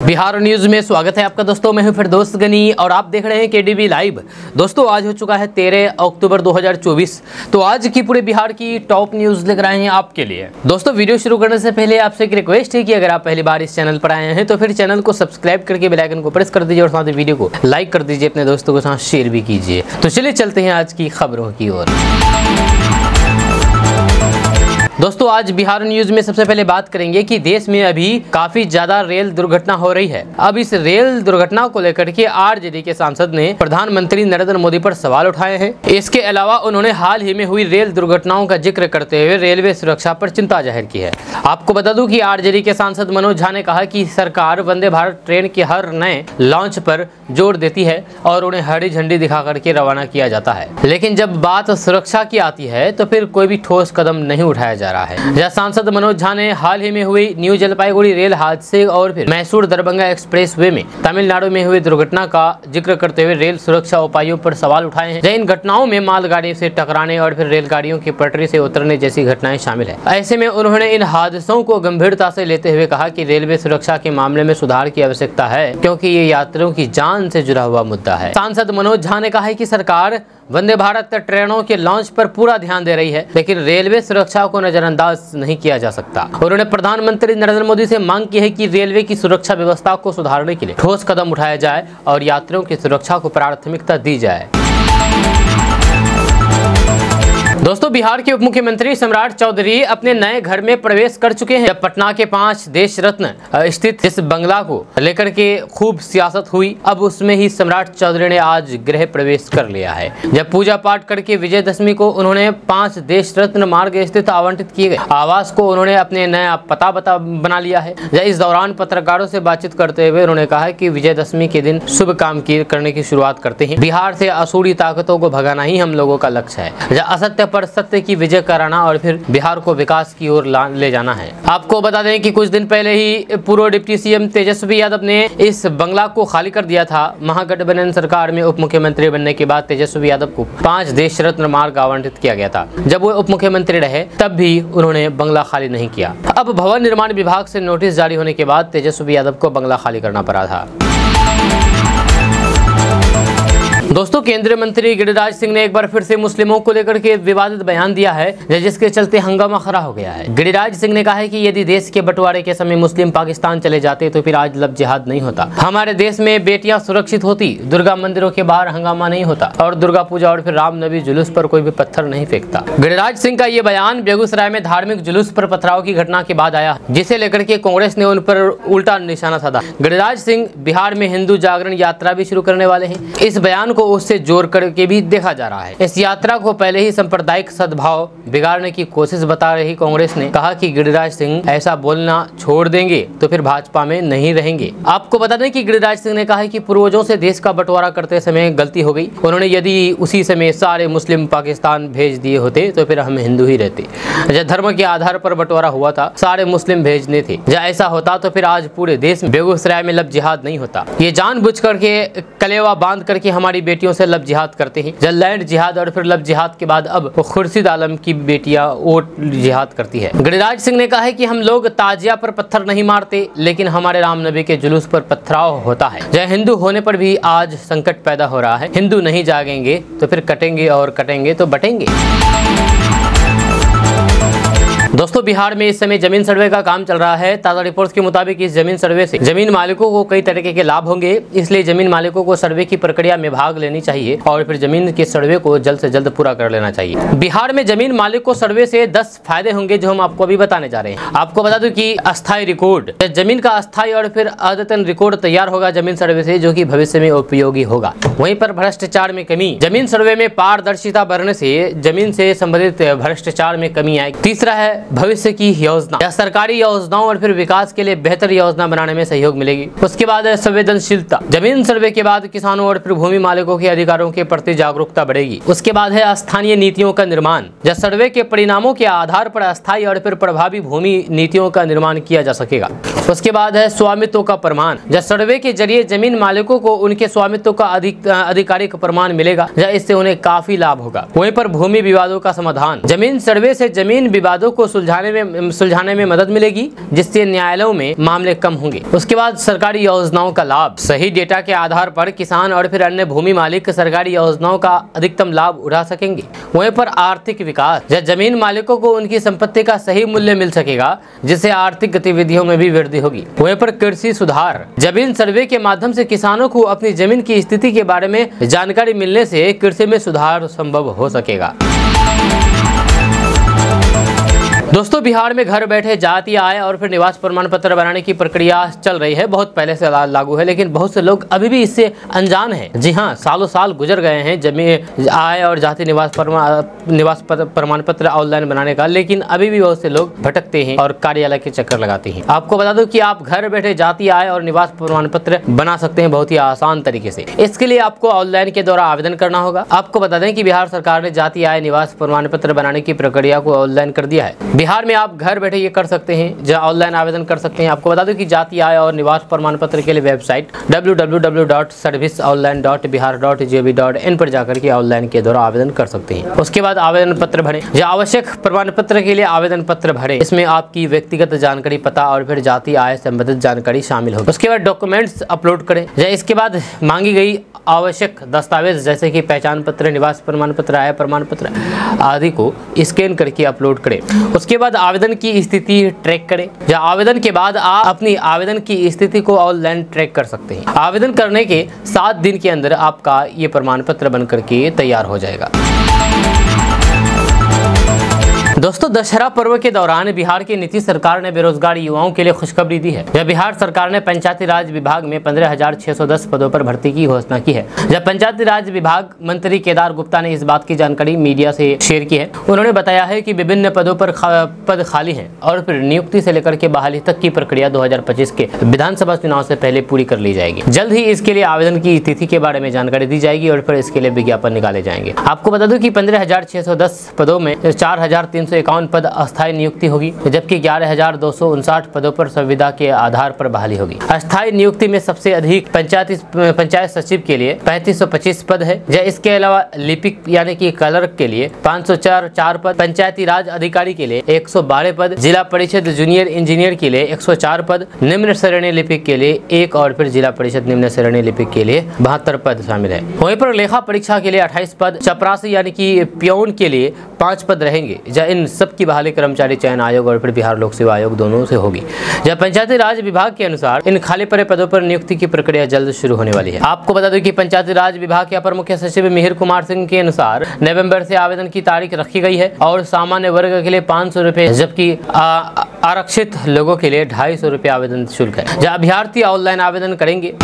Bihar news में स्वागत है आपका दोस्तों। मैं हूं फिर दोस्त गनी और आप देख रहे हैं केडीबी लाइव। दोस्तों आज हो चुका है 13 अक्टूबर 2024। तो आज की पूरे बिहार की टॉप न्यूज लेकर आए हैं आपके लिए। दोस्तों वीडियो शुरू करने से पहले आपसे एक रिक्वेस्ट है कि अगर आप पहली बार इस चैनल पर आए हैं तो फिर चैनल को सब्सक्राइब करके बेल आइकन को प्रेस कर दीजिए और साथ ही वीडियो को लाइक कर दीजिए, अपने दोस्तों के साथ शेयर भी कीजिए। तो चलिए चलते हैं आज की खबरों की ओर। दोस्तों आज बिहार न्यूज में सबसे पहले बात करेंगे कि देश में अभी काफी ज्यादा रेल दुर्घटना हो रही है। अब इस रेल दुर्घटना को लेकर के आरजेडी के सांसद ने प्रधानमंत्री नरेंद्र मोदी पर सवाल उठाए हैं। इसके अलावा उन्होंने हाल ही में हुई रेल दुर्घटनाओं का जिक्र करते हुए रेलवे सुरक्षा पर चिंता जाहिर की है। आपको बता दूं कि आरजेडी के सांसद मनोज झा ने कहा कि सरकार वंदे भारत ट्रेन के हर नए लॉन्च पर जोर देती है और उन्हें हरी झंडी दिखा करके रवाना किया जाता है, लेकिन जब बात सुरक्षा की आती है तो फिर कोई भी ठोस कदम नहीं उठाया जा रहा है। जहां सांसद मनोज झा ने हाल ही में हुई न्यू जलपाईगुड़ी रेल हादसे और फिर मैसूर दरभंगा एक्सप्रेसवे में तमिलनाडु में हुई दुर्घटना का जिक्र करते हुए रेल सुरक्षा उपायों पर सवाल उठाए हैं। इन घटनाओं में मालगाड़ी से टकराने और फिर रेलगाड़ियों की पटरी से उतरने जैसी घटनाएं शामिल है। ऐसे में उन्होंने इन हादसों को गंभीरता से लेते हुए कहा कि रेलवे सुरक्षा के मामले में सुधार की आवश्यकता है, क्योंकि ये यात्रियों की जान से जुड़ा हुआ मुद्दा है। सांसद मनोज झा ने कहा है कि सरकार वंदे भारत ट्रेनों के लॉन्च पर पूरा ध्यान दे रही है, लेकिन रेलवे सुरक्षा को नजरअंदाज नहीं किया जा सकता। उन्होंने प्रधानमंत्री नरेंद्र मोदी से मांग की है कि रेलवे की सुरक्षा व्यवस्था को सुधारने के लिए ठोस कदम उठाया जाए और यात्रियों की सुरक्षा को प्राथमिकता दी जाए। दोस्तों बिहार के उप मुख्यमंत्री सम्राट चौधरी अपने नए घर में प्रवेश कर चुके हैं। जब पटना के 5 देश रत्न स्थित इस बंगला को लेकर के खूब सियासत हुई, अब उसमें ही सम्राट चौधरी ने आज गृह प्रवेश कर लिया है। जब पूजा पाठ करके विजयदशमी को उन्होंने 5 देश रत्न मार्ग स्थित आवंटित किए गए आवास को उन्होंने अपने नया पता बना लिया है। इस दौरान पत्रकारों से बातचीत करते हुए उन्होंने कहा कि विजयदशमी के दिन शुभ काम करने की शुरुआत करते हैं। बिहार से असुरी ताकतों को भगाना ही हम लोगों का लक्ष्य है। असत्य पर सत्य की विजय कराना और फिर बिहार को विकास की ओर ले जाना है। आपको बता दें कि कुछ दिन पहले ही पूर्व डिप्टी सीएम तेजस्वी यादव ने इस बंगला को खाली कर दिया था। महागठबंधन सरकार में उप मुख्यमंत्री बनने के बाद तेजस्वी यादव को 5 देश रत्न मार्ग आवंटित किया गया था। जब वो उप मुख्यमंत्री रहे तब भी उन्होंने बंगला खाली नहीं किया। अब भवन निर्माण विभाग से नोटिस जारी होने के बाद तेजस्वी यादव को बंगला खाली करना पड़ा था। दोस्तों केंद्रीय मंत्री गिरिराज सिंह ने एक बार फिर से मुस्लिमों को लेकर के विवादित बयान दिया है, जिसके चलते हंगामा खड़ा हो गया है। गिरिराज सिंह ने कहा है कि यदि देश के बंटवारे के समय मुस्लिम पाकिस्तान चले जाते तो फिर आज लब जिहाद नहीं होता। हमारे देश में बेटियां सुरक्षित होती, दुर्गा मंदिरों के बाहर हंगामा नहीं होता और दुर्गा पूजा और फिर रामनवमी जुलूस पर कोई भी पत्थर नहीं फेंकता। गिरिराज सिंह का ये बयान बेगूसराय में धार्मिक जुलूस पर पथराव की घटना के बाद आया, जिसे लेकर के कांग्रेस ने उन पर उल्टा निशाना साधा। गिरिराज सिंह बिहार में हिंदू जागरण यात्रा भी शुरू करने वाले हैं। इस बयान को उससे जोड़ करके भी देखा जा रहा है। इस यात्रा को पहले ही सांप्रदायिक सद्भाव बिगाड़ने की कोशिश बता रही कांग्रेस ने कहा कि गिरिराज सिंह ऐसा बोलना छोड़ देंगे तो फिर भाजपा में नहीं रहेंगे। आपको बता दें कि गिरिराज सिंह ने कहा है कि पूर्वजों से देश का बंटवारा करते समय गलती हो गई। उन्होंने यदि उसी समय सारे मुस्लिम पाकिस्तान भेज दिए होते तो फिर हम हिंदू ही रहते। जब धर्म के आधार पर बंटवारा हुआ था, सारे मुस्लिम भेजने थे। जब ऐसा होता तो फिर आज पूरे देश में बेगूसराय में लब जिहाद नहीं होता। ये जानबूझ करके कलेवा बांध करके हमारी बेटियों से लब जिहाद करते हैं। जब लैंड जिहाद और फिर लब जिहाद के बाद अब खुर्शीद आलम की बेटियां वोट जिहाद करती है। गिरिराज सिंह ने कहा है कि हम लोग ताजिया पर पत्थर नहीं मारते, लेकिन हमारे रामनबी के जुलूस पर पथराव होता है। जय हिंदू होने पर भी आज संकट पैदा हो रहा है। हिंदू नहीं जागेंगे तो फिर कटेंगे और कटेंगे तो बटेंगे। दोस्तों बिहार में इस समय जमीन सर्वे का काम चल रहा है। ताजा रिपोर्ट्स के मुताबिक इस जमीन सर्वे से जमीन मालिकों को कई तरीके के लाभ होंगे, इसलिए जमीन मालिकों को सर्वे की प्रक्रिया में भाग लेनी चाहिए और फिर जमीन के सर्वे को जल्द से जल्द पूरा कर लेना चाहिए। बिहार में जमीन मालिक को सर्वे से 10 फायदे होंगे जो हम आपको अभी बताने जा रहे हैं। आपको बता दूं कि अस्थायी रिकॉर्ड, जमीन का अस्थायी और फिर अद्यतन रिकॉर्ड तैयार होगा जमीन सर्वे से, जो कि भविष्य में उपयोगी होगा। वहीं पर भ्रष्टाचार में कमी, जमीन सर्वे में पारदर्शिता बढ़ने से जमीन से संबंधित भ्रष्टाचार में कमी आएगी। तीसरा है भविष्य की योजना, या सरकारी योजनाओं और फिर विकास के लिए बेहतर योजना बनाने में सहयोग मिलेगी। उसके बाद है संवेदनशीलता, जमीन सर्वे के बाद किसानों और फिर भूमि मालिकों के अधिकारों के प्रति जागरूकता बढ़ेगी। उसके बाद है स्थानीय नीतियों का निर्माण, जब सर्वे के परिणामों के आधार पर अस्थायी और फिर प्रभावी भूमि नीतियों का निर्माण किया जा सकेगा। उसके बाद है स्वामित्व का प्रमाण, जब सर्वे के जरिए जमीन मालिकों को उनके स्वामित्व का आधिकारिक प्रमाण मिलेगा, इससे उन्हें काफी लाभ होगा। वहीं पर भूमि विवादों का समाधान, जमीन सर्वे से जमीन विवादों को सुलझाने में मदद मिलेगी, जिससे न्यायालयों में मामले कम होंगे। उसके बाद सरकारी योजनाओं का लाभ। सही डेटा के आधार पर किसान और फिर अन्य भूमि मालिक सरकारी योजनाओं का अधिकतम लाभ उठा सकेंगे। वहीं पर आर्थिक विकास, जब जमीन मालिकों को उनकी संपत्ति का सही मूल्य मिल सकेगा, जिससे आर्थिक गतिविधियों में भी वृद्धि होगी। वहीं पर कृषि सुधार, जमीन सर्वे के माध्यम से किसानों को अपनी जमीन की स्थिति के बारे में जानकारी मिलने से कृषि में सुधार संभव हो सकेगा। दोस्तों, बिहार में घर बैठे जाति, आय और फिर निवास प्रमाण पत्र बनाने की प्रक्रिया चल रही है। बहुत पहले से लागू है, लेकिन बहुत से लोग अभी भी इससे अनजान हैं। जी हाँ, सालों साल गुजर गए हैं जमीन, आय और जाति निवास प्रमाण पत्र ऑनलाइन बनाने का, लेकिन अभी भी बहुत से लोग भटकते हैं और कार्यालय के चक्कर लगाते हैं। आपको बता दूं कि आप घर बैठे जाति, आय और निवास प्रमाण पत्र बना सकते हैं बहुत ही आसान तरीके से। इसके लिए आपको ऑनलाइन के द्वारा आवेदन करना होगा। आपको बता दें कि बिहार सरकार ने जाति, आय, निवास प्रमाण पत्र बनाने की प्रक्रिया को ऑनलाइन कर दिया है। बिहार में आप घर बैठे ये कर सकते हैं, जहां ऑनलाइन आवेदन कर सकते हैं। आपको बता दूं कि जाति, आय और निवास प्रमाण पत्र के लिए वेबसाइट www.serviceonline.bihar.gov.in पर जाकर के ऑनलाइन के द्वारा आवेदन कर सकते हैं। उसके बाद आवेदन पत्र भरें। जो आवश्यक प्रमाण पत्र के लिए आवेदन पत्र भरें, इसमें आपकी व्यक्तिगत जानकारी, पता और फिर जाति, आय संबंधित जानकारी शामिल होगी। उसके बाद डॉक्यूमेंट्स अपलोड करें। इसके बाद मांगी गई आवश्यक दस्तावेज जैसे कि पहचान पत्र, निवास प्रमाण पत्र, आय प्रमाण पत्र आदि को स्कैन करके अपलोड करें। उसके बाद आवेदन की स्थिति ट्रैक करें। या आवेदन के बाद आप अपनी आवेदन की स्थिति को ऑनलाइन ट्रैक कर सकते हैं। आवेदन करने के 7 दिन के अंदर आपका ये प्रमाण पत्र बन करके तैयार हो जाएगा। दोस्तों, दशहरा पर्व के दौरान बिहार की नीतीश सरकार ने बेरोजगार युवाओं के लिए खुशखबरी दी है। जब बिहार सरकार ने पंचायती राज विभाग में 15,610 पदों पर भर्ती की घोषणा की है। जब पंचायती राज विभाग मंत्री केदार गुप्ता ने इस बात की जानकारी मीडिया से शेयर की है। उन्होंने बताया है कि विभिन्न पदों पर पद खाली हैं और फिर नियुक्ति से लेकर के बहाली तक की प्रक्रिया 2025 के विधानसभा चुनाव से पहले पूरी कर ली जाएगी। जल्द ही इसके लिए आवेदन की तिथि के बारे में जानकारी दी जाएगी और फिर इसके लिए विज्ञापन निकाले जाएंगे। आपको बता दूं कि 15,610 पदों में 4,351 पद अस्थायी नियुक्ति होगी, जबकि 11,259 पदों पर संविदा के आधार पर बहाली होगी। अस्थायी नियुक्ति में सबसे अधिक पंचायत सचिव के लिए 3525 पद है। इसके अलावा लिपिक यानी कि क्लर्क के लिए 504 पद, पंचायती राज अधिकारी के लिए 112 पद, जिला परिषद जूनियर इंजीनियर के लिए 104 पद, निम्न श्रेणी लिपिक के लिए 1 और फिर जिला परिषद निम्न श्रेणी लिपिक के लिए 72 पद शामिल है। वहीं पर लेखा परीक्षा के लिए 28 पद, चपरासी यानी कि पियोन के लिए 5 पद रहेंगे। इन सब की बहाली कर्मचारी चयन आयोग और फिर बिहार लोक सेवा आयोग दोनों से होगी। जब पंचायती राज विभाग के अनुसार इन खाली पड़े पदों पर नियुक्ति की प्रक्रिया जल्द शुरू होने वाली है। आपको बता दें कि पंचायती राज विभाग के अपर मुख्य सचिव मिहिर कुमार सिंह के अनुसार नवंबर से आवेदन की तारीख रखी गई है और सामान्य वर्ग के लिए 500 रुपए, जबकि आरक्षित लोगों के लिए 250 रुपए आवेदन शुल्क है। जब अभ्यर्थी ऑनलाइन आवेदन करेंगे।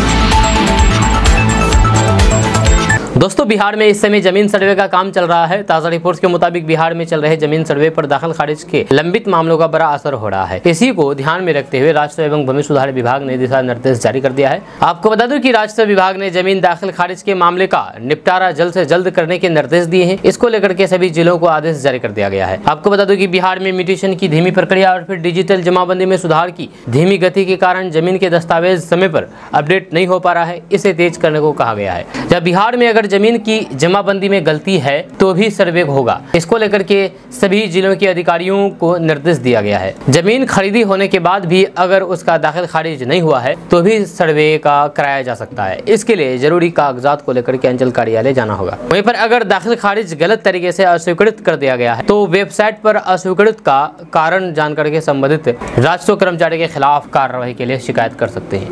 दोस्तों, बिहार में इस समय जमीन सर्वे का काम चल रहा है। ताज़ा रिपोर्ट्स के मुताबिक बिहार में चल रहे जमीन सर्वे पर दाखिल खारिज के लंबित मामलों का बड़ा असर हो रहा है। इसी को ध्यान में रखते हुए राजस्व एवं भूमि सुधार विभाग ने दिशा निर्देश जारी कर दिया है। आपको बता दूं कि राजस्व विभाग ने जमीन दाखिल खारिज के मामले का निपटारा जल्द से जल्द करने के निर्देश दिए हैं। इसको लेकर के सभी जिलों को आदेश जारी कर दिया गया है। आपको बता दूं कि बिहार में म्यूटेशन की धीमी प्रक्रिया और फिर डिजिटल जमाबंदी में सुधार की धीमी गति के कारण जमीन के दस्तावेज समय पर अपडेट नहीं हो पा रहा है। इसे तेज करने को कहा गया है। जब बिहार में अगर जमीन की जमाबंदी में गलती है तो भी सर्वे होगा। इसको लेकर के सभी जिलों के अधिकारियों को निर्देश दिया गया है। जमीन खरीदी होने के बाद भी अगर उसका दाखिल खारिज नहीं हुआ है तो भी सर्वे का कराया जा सकता है। इसके लिए जरूरी कागजात को लेकर के अंचल कार्यालय जाना होगा। वहीं पर अगर दाखिल खारिज गलत तरीके से अस्वीकृत कर दिया गया है तो वेबसाइट पर अस्वीकृत का कारण जानकर के संबंधित राजस्व कर्मचारी के खिलाफ कार्रवाई के लिए शिकायत कर सकते हैं।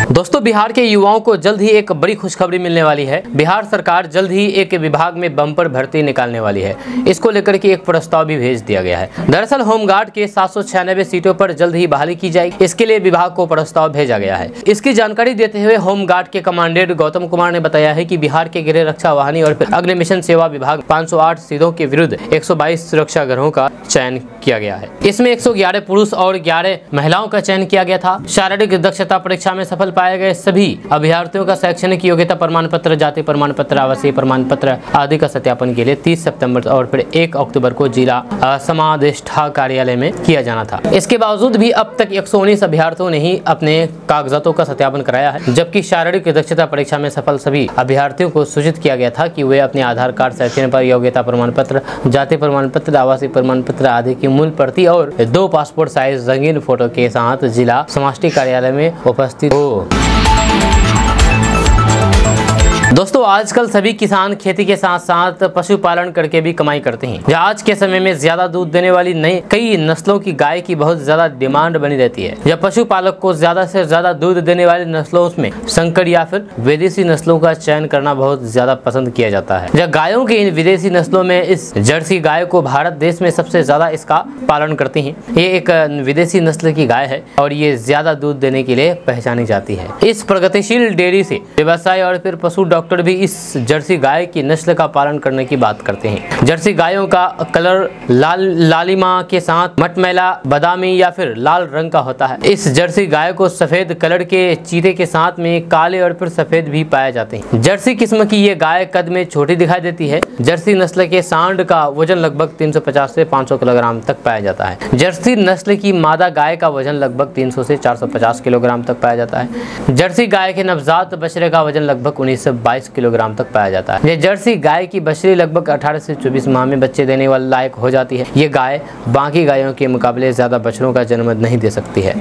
दोस्तों, बिहार के युवाओं को जल्द ही एक बड़ी खुशखबरी मिलने वाली है। बिहार सरकार जल्द ही एक विभाग में बम्पर भर्ती निकालने वाली है। इसको लेकर के एक प्रस्ताव भी भेज दिया गया है। दरअसल होमगार्ड के 796 सीटों पर जल्द ही बहाली की जाएगी। इसके लिए विभाग को प्रस्ताव भेजा गया है। इसकी जानकारी देते हुए होमगार्ड के कमांडेंट गौतम कुमार ने बताया है कि बिहार के गृह रक्षा वाहिनी और अग्निमिशन सेवा विभाग 508 सीटों के विरुद्ध 122 सुरक्षा ग्रहों का चयन किया गया है। इसमें 111 पुरुष और 11 महिलाओं का चयन किया गया था। शारीरिक दक्षता परीक्षा में सफल पाए गए सभी अभ्यर्थियों का शैक्षणिक योग्यता प्रमाण पत्र, जाति प्रमाण पत्र, आवासीय प्रमाण पत्र आदि का सत्यापन के लिए 30 सितंबर और फिर 1 अक्टूबर को जिला समादेष्टा कार्यालय में किया जाना था। इसके बावजूद भी अब तक 119 अभ्यर्थियों ने ही अपने कागजातों का सत्यापन कराया है, जबकि शारीरिक दक्षता परीक्षा में सफल सभी अभ्यर्थियों को सूचित किया गया था कि वे अपने आधार कार्ड, शैक्षणिक योग्यता प्रमाण पत्र, जाति प्रमाण पत्र, आवासीय प्रमाण पत्र आदि की मूल प्रति और 2 पासपोर्ट साइज रंगीन फोटो के साथ जिला समष्टि कार्यालय में उपस्थित हो। दोस्तों, आजकल सभी किसान खेती के साथ साथ पशुपालन करके भी कमाई करते हैं। आज के समय में ज्यादा दूध देने वाली नई कई नस्लों की गाय की बहुत ज्यादा डिमांड बनी रहती है। जब पशुपालक को ज्यादा से ज्यादा दूध देने वाली नस्लों में संकर या फिर विदेशी नस्लों का चयन करना बहुत ज्यादा पसंद किया जाता है। जब गायों की इन विदेशी नस्लों में इस जर्सी गाय को भारत देश में सबसे ज्यादा इसका पालन करते हैं। ये एक विदेशी नस्ल की गाय है और ये ज्यादा दूध देने के लिए पहचानी जाती है। इस प्रगतिशील डेयरी से व्यवसाय और फिर पशु डॉक्टर भी इस जर्सी गाय की नस्ल का पालन करने की बात करते हैं। जर्सी गायों का कलर लालिमा के साथ मटमैला, बादामी या फिर लाल रंग का होता है। इस जर्सी गाय को सफेद कलर के चीते के साथ में काले और फिर सफेद भी पाए जाते हैं। जर्सी किस्म की ये गाय कद में छोटी दिखाई देती है। जर्सी नस्ल के सांड का वजन लगभग 350 से 500 किलोग्राम तक पाया जाता है। जर्सी नस्ल की मादा गाय का वजन लगभग 300 से 450 किलोग्राम तक पाया जाता है। जर्सी गाय के नवजात बछड़े का वजन लगभग 19 से 22 किलोग्राम तक पाया जाता है। ये जर्सी गाय की बछड़ी लगभग 18 से 24 माह में बच्चे देने वाले लायक हो जाती है। ये गाय बाकी गायों के मुकाबले ज्यादा बछड़ों का जन्म नहीं दे सकती है।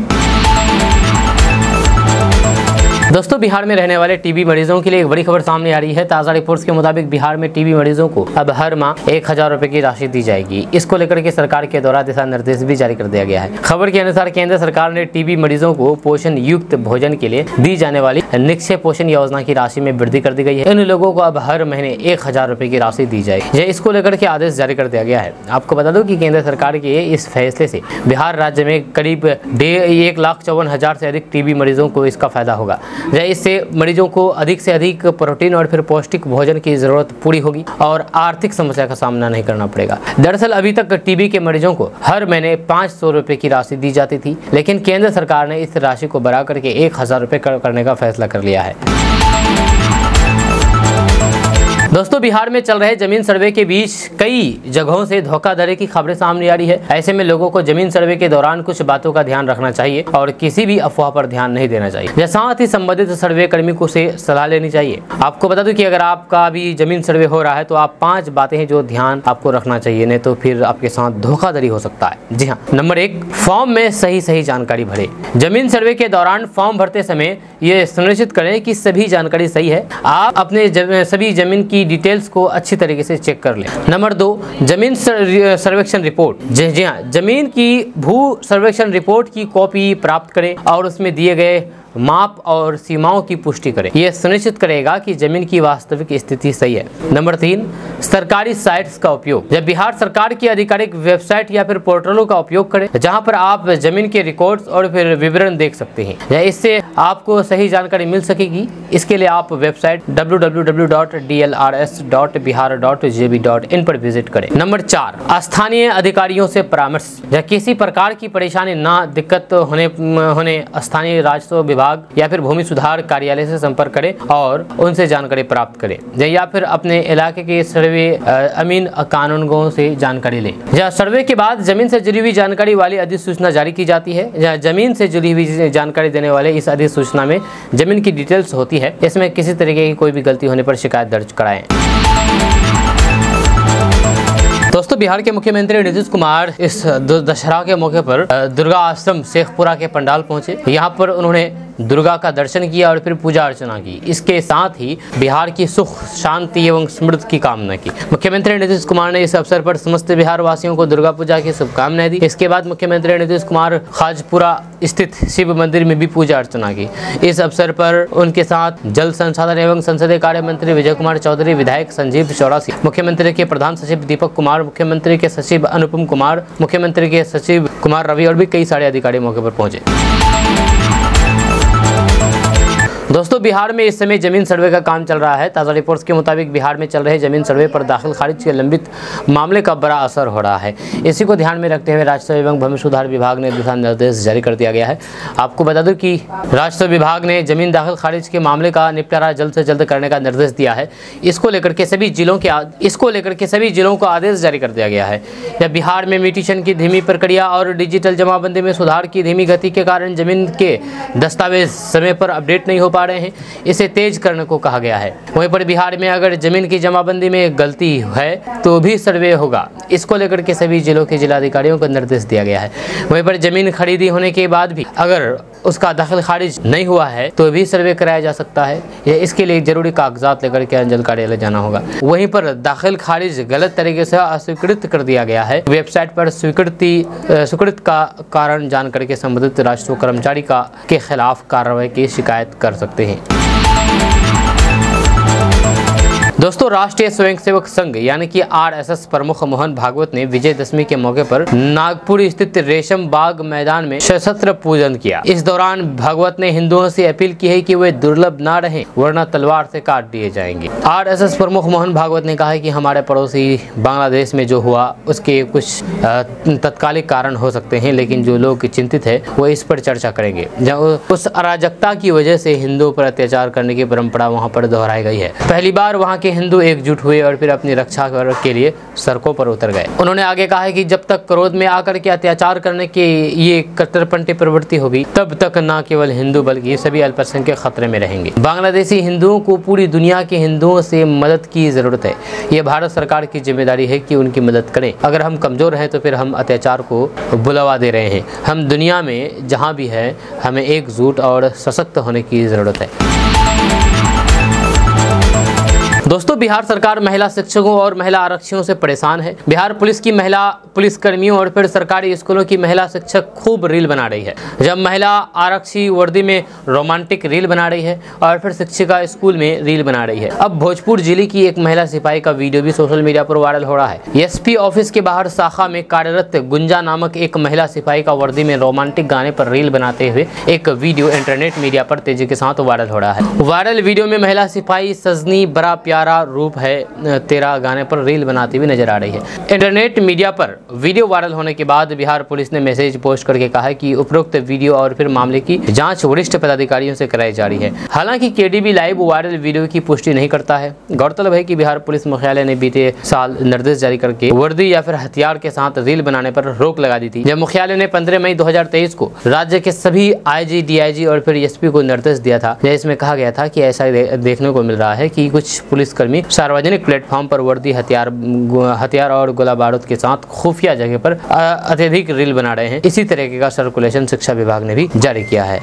दोस्तों, बिहार में रहने वाले टीबी मरीजों के लिए एक बड़ी खबर सामने आ रही है। ताज़ा रिपोर्ट्स के मुताबिक बिहार में टीबी मरीजों को अब हर माह 1000 रुपए की राशि दी जाएगी। इसको लेकर के सरकार के द्वारा दिशा निर्देश भी जारी कर दिया गया है। खबर के अनुसार केंद्र सरकार ने टीबी मरीजों को पोषण युक्त भोजन के लिए दी जाने वाली निक्षय पोषण योजना की राशि में वृद्धि कर दी गई है। इन लोगों को अब हर महीने 1000 रुपए की राशि दी जाएगी। इसको लेकर के आदेश जारी कर दिया गया है। आपको बता दूं कि केंद्र सरकार के इस फैसले से बिहार राज्य में करीब 1,54,000 से अधिक टीबी मरीजों को इसका फायदा होगा। इससे मरीजों को अधिक से अधिक प्रोटीन और फिर पौष्टिक भोजन की जरूरत पूरी होगी और आर्थिक समस्या का सामना नहीं करना पड़ेगा। दरअसल अभी तक टीबी के मरीजों को हर महीने 500 रुपए की राशि दी जाती थी, लेकिन केंद्र सरकार ने इस राशि को बढ़ा करके 1000 रुपए करने का फैसला कर लिया है। दोस्तों, बिहार में चल रहे जमीन सर्वे के बीच कई जगहों से धोखाधड़ी की खबरें सामने आ रही है। ऐसे में लोगों को जमीन सर्वे के दौरान कुछ बातों का ध्यान रखना चाहिए और किसी भी अफवाह पर ध्यान नहीं देना चाहिए। साथ ही संबंधित सर्वे कर्मी को से सलाह लेनी चाहिए। आपको बता दूं कि अगर आपका भी जमीन सर्वे हो रहा है तो आप 5 बातें हैं जो ध्यान आपको रखना चाहिए, नहीं तो फिर आपके साथ धोखाधड़ी हो सकता है। जी हाँ, नंबर 1, फॉर्म में सही जानकारी भरे। जमीन सर्वे के दौरान फॉर्म भरते समय ये सुनिश्चित करें कि सभी जानकारी सही है। आप अपने सभी जमीन की डिटेल्स को अच्छी तरीके से चेक कर लें। नंबर 2, जमीन सर्वेक्षण रिपोर्ट। जी हाँ, जमीन की भू सर्वेक्षण रिपोर्ट की कॉपी प्राप्त करें और उसमें दिए गए माप और सीमाओं की पुष्टि करें। यह सुनिश्चित करेगा कि जमीन की वास्तविक स्थिति सही है। नंबर 3, सरकारी साइट्स का उपयोग। जब बिहार सरकार की आधिकारिक वेबसाइट या फिर पोर्टलों का उपयोग करें जहां पर आप जमीन के रिकॉर्ड्स और फिर विवरण देख सकते हैं। इससे आपको सही जानकारी मिल सकेगी। इसके लिए आप वेबसाइट www.dlrs.bihar.gb.in पर विजिट करें। नंबर 4, स्थानीय अधिकारियों से परामर्श। या किसी प्रकार की परेशानी ना दिक्कत होने स्थानीय राजस्व विभाग या फिर भूमि सुधार कार्यालय से संपर्क करें और उनसे जानकारी प्राप्त करें, या फिर अपने इलाके के सर्वे अमीन कानूनगों से जानकारी लें। या सर्वे के बाद जमीन से जुड़ी हुई जानकारी वाली अधिसूचना जारी की जाती है। या जमीन से जुड़ी हुई जानकारी देने वाले इस अधिसूचना में जमीन की डिटेल्स होती है। इसमें किसी तरीके की कोई भी गलती होने पर शिकायत दर्ज कराएं। दोस्तों, बिहार के मुख्यमंत्री नीतीश कुमार इस दशहरा के मौके पर दुर्गा आश्रम शेखपुरा के पंडाल पहुंचे। यहाँ पर उन्होंने दुर्गा का दर्शन किया और फिर पूजा अर्चना की। इसके साथ ही बिहार की सुख, शांति एवं समृद्धि की कामना की। मुख्यमंत्री नीतीश कुमार ने इस अवसर पर समस्त बिहार वासियों को दुर्गा पूजा की शुभकामनाएं दी। इसके बाद मुख्यमंत्री नीतीश कुमार खाजपुरा स्थित शिव मंदिर में भी पूजा अर्चना की। इस अवसर पर उनके साथ जल संसाधन एवं संसदीय कार्य मंत्री विजय कुमार चौधरी, विधायक संजीव चौरासी, मुख्यमंत्री के प्रधान सचिव दीपक कुमार, मुख्यमंत्री के सचिव अनुपम कुमार, मुख्यमंत्री के सचिव कुमार रवि और भी कई सारे अधिकारी मौके पर पहुंचे। दोस्तों बिहार में इस समय जमीन सर्वे का काम चल रहा है। ताज़ा रिपोर्ट्स के मुताबिक बिहार में चल रहे जमीन सर्वे पर दाखिल खारिज के लंबित मामले का बड़ा असर हो रहा है। इसी को ध्यान में रखते हुए राजस्व एवं भूमि सुधार विभाग ने दिशा निर्देश जारी कर दिया गया है। आपको बता दूं कि राजस्व विभाग ने जमीन दाखिल खारिज के मामले का निपटारा जल्द से जल्द करने का निर्देश दिया है। इसको लेकर के सभी जिलों को आदेश जारी कर दिया गया है। जब बिहार में म्यूटेशन की धीमी प्रक्रिया और डिजिटल जमाबंदी में सुधार की धीमी गति के कारण जमीन के दस्तावेज समय पर अपडेट नहीं हो पा रहे हैं, इसे तेज करने को कहा गया है। वहीं पर बिहार में अगर जमीन की जमाबंदी में गलती है तो भी सर्वे होगा। इसको लेकर के सभी जिलों के जिलाधिकारियों को निर्देश दिया गया है। वहीं पर जमीन खरीदी होने के बाद भी अगर उसका दाखिल खारिज नहीं हुआ है तो भी सर्वे कराया जा सकता है। इसके लिए जरूरी कागजात लेकर के अंचल कार्यालय जाना होगा। वहीं पर दाखिल खारिज गलत तरीके से अस्वीकृत कर दिया गया है। वेबसाइट पर स्वीकृत का कारण जानकर के संबंधित राजस्व कर्मचारी के खिलाफ कार्रवाई की शिकायत कर सकते हैं। दोस्तों राष्ट्रीय स्वयंसेवक संघ यानी कि आरएसएस प्रमुख मोहन भागवत ने विजयदशमी के मौके पर नागपुर स्थित रेशम बाग मैदान में सशस्त्र पूजन किया। इस दौरान भागवत ने हिंदुओं से अपील की है कि वे दुर्लभ ना रहें वरना तलवार से काट दिए जाएंगे। आरएसएस प्रमुख मोहन भागवत ने कहा है कि हमारे पड़ोसी बांग्लादेश में जो हुआ उसके कुछ तत्कालिक कारण हो सकते हैं, लेकिन जो लोग चिंतित है वो इस पर चर्चा करेंगे। उस अराजकता की वजह से हिंदुओं पर अत्याचार करने की परंपरा वहाँ पर दोहराई गई है। पहली बार वहाँ के हिंदू एकजुट हुए और फिर अपनी रक्षा के लिए सड़कों पर उतर गए। उन्होंने आगे कहा है कि जब तक क्रोध में आकर के अत्याचार करने की ये कट्टरपंथी प्रवृत्ति होगी तब तक न केवल हिंदू बल्कि सभी अल्पसंख्यक खतरे में रहेंगे। बांग्लादेशी हिंदुओं को पूरी दुनिया के हिंदुओं से मदद की जरूरत है। ये भारत सरकार की जिम्मेदारी है कि उनकी मदद करें। अगर हम कमजोर हैं तो फिर हम अत्याचार को बुलावा दे रहे हैं। हम दुनिया में जहाँ भी है हमें एकजुट और सशक्त होने की जरूरत है। दोस्तों बिहार सरकार महिला शिक्षकों और महिला आरक्षियों से परेशान है। बिहार पुलिस की महिला पुलिसकर्मियों और फिर सरकारी स्कूलों की महिला शिक्षक खूब रील बना रही है। जब महिला आरक्षी वर्दी में रोमांटिक रील बना रही है और फिर शिक्षिका स्कूल में रील बना रही है। अब भोजपुर जिले की एक महिला सिपाही का वीडियो भी सोशल मीडिया पर वायरल हो रहा है। एसपी ऑफिस के बाहर शाखा में कार्यरत गुंजा नामक एक महिला सिपाही का वर्दी में रोमांटिक गाने पर रील बनाते हुए एक वीडियो इंटरनेट मीडिया पर तेजी के साथ वायरल हो रहा है। वायरल वीडियो में महिला सिपाही सजनी बड़ा प्यारा रूप है तेरा गाने पर रील बनाती हुई नजर आ रही है। इंटरनेट मीडिया पर वीडियो वायरल होने के बाद बिहार पुलिस ने मैसेज पोस्ट करके कहा है कि उपरोक्त वीडियो और फिर मामले की जांच वरिष्ठ पदाधिकारियों से कराई जा रही है। हालांकि केडीबी लाइव वायरल वीडियो की पुष्टि नहीं करता है। गौरतलब है कि बिहार पुलिस मुख्यालय ने बीते साल निर्देश जारी करके वर्दी या फिर हथियार के साथ रील बनाने पर रोक लगा दी थी। जब मुख्यालय ने 15 मई 2023 को राज्य के सभी आईजी, डीआईजी और फिर एसपी को निर्देश दिया था, जिसमें कहा गया था कि ऐसा देखने को मिल रहा है कि कुछ पुलिसकर्मी सार्वजनिक प्लेटफॉर्म पर वर्दी, हथियार और गोला बारूद के साथ खुफिया जगह पर अत्यधिक रील बना रहे हैं। इसी तरीके का सर्कुलेशन शिक्षा विभाग ने भी जारी किया है।